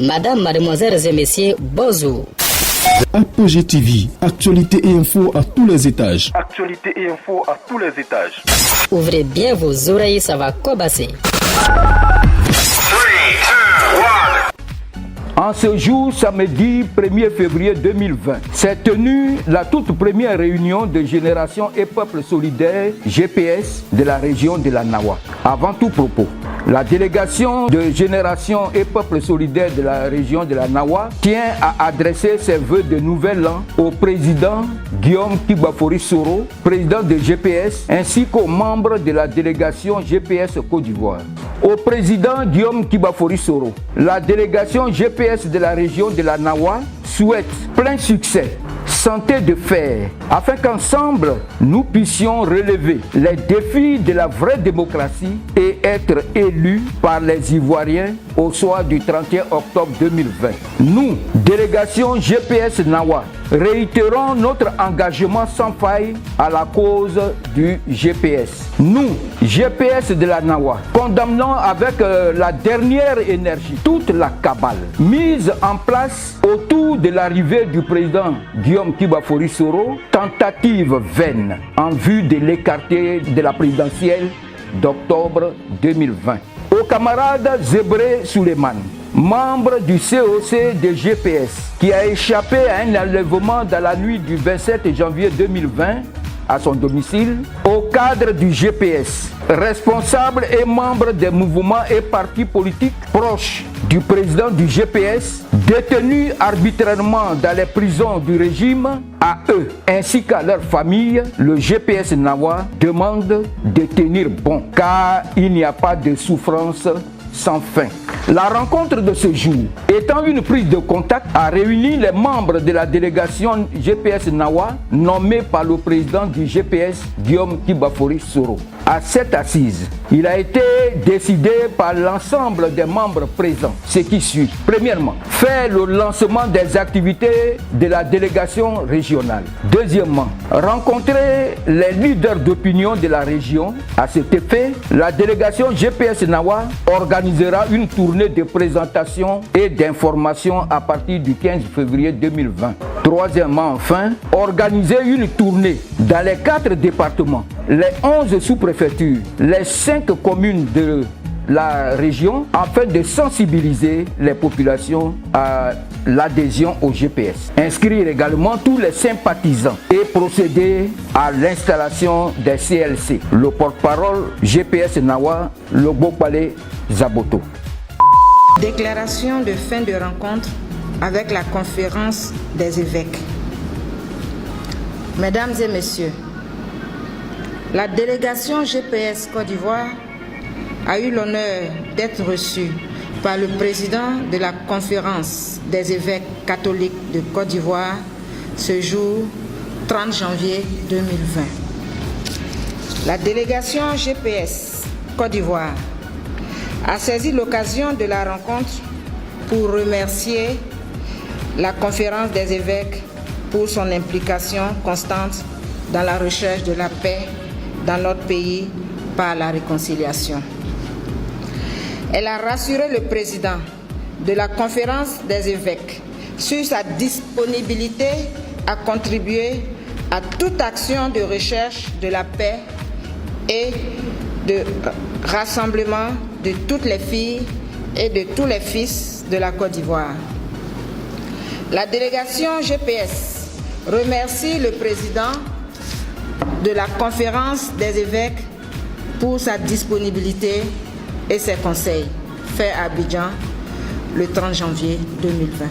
Madame, mademoiselles et messieurs, bonjour. Apogée TV, actualité et info à tous les étages. Actualité et info à tous les étages. Ouvrez bien vos oreilles, ça va commencer. En ce jour, samedi 1er février 2020, s'est tenue la toute première réunion de Génération et Peuple Solidaire GPS de la région de la Nawa. Avant tout propos, la délégation de Génération et Peuple Solidaire de la région de la Nawa tient à adresser ses vœux de nouvel an au président Guillaume Kibafori Soro, président de GPS, ainsi qu'aux membres de la délégation GPS Côte d'Ivoire. Au président Guillaume Kibafori Soro, la délégation GPS de la région de la Nawa souhaite plein succès, santé de fer, afin qu'ensemble nous puissions relever les défis de la vraie démocratie et être élus par les Ivoiriens au soir du 31 octobre 2020. Nous, délégation GPS Nawa, réitérons notre engagement sans faille à la cause du GPS. Nous, GPS de la Nawa, condamnons avec la dernière énergie toute la cabale mise en place autour de l'arrivée du président Guillaume Kibafori Soro, tentative vaine en vue de l'écarter de la présidentielle d'octobre 2020. Au camarade Zébré Suleiman, membre du COC de GPS, qui a échappé à un enlèvement dans la nuit du 27 janvier 2020 à son domicile, au cadre du GPS, responsable et membre des mouvements et partis politiques proches du président du GPS, détenus arbitrairement dans les prisons du régime, à eux ainsi qu'à leurs familles, le GPS Nawa demande de tenir bon, car il n'y a pas de souffrance sans fin. La rencontre de ce jour, étant une prise de contact, a réuni les membres de la délégation GPS Nawa nommée par le président du GPS Guillaume Kibafori Soro. À cette assise, il a été décidé par l'ensemble des membres présents ce qui suit. Premièrement, faire le lancement des activités de la délégation régionale. Deuxièmement, rencontrer les leaders d'opinion de la région. À cet effet, la délégation GPS Nawa organisera une tournée de présentation et d'information à partir du 15 février 2020. Troisièmement, enfin, organiser une tournée dans les 4 départements, les 11 sous-préfectures, les 5 communes de la région, afin de sensibiliser les populations à l'adhésion au GPS. Inscrire également tous les sympathisants et procéder à l'installation des CLC. Le porte-parole GPS Nawa, le Bopale Zaboto. Déclaration de fin de rencontre avec la conférence des évêques. Mesdames et messieurs, la délégation GPS Côte d'Ivoire a eu l'honneur d'être reçue par le président de la conférence des évêques catholiques de Côte d'Ivoire ce jour 30 janvier 2020. La délégation GPS Côte d'Ivoire a saisi l'occasion de la rencontre pour remercier la conférence des évêques pour son implication constante dans la recherche de la paix dans notre pays par la réconciliation. Elle a rassuré le président de la conférence des évêques sur sa disponibilité à contribuer à toute action de recherche de la paix et de rassemblement de toutes les filles et de tous les fils de la Côte d'Ivoire. La délégation GPS remercie le président de la conférence des évêques pour sa disponibilité et ses conseils faits à Abidjan le 30 janvier 2020.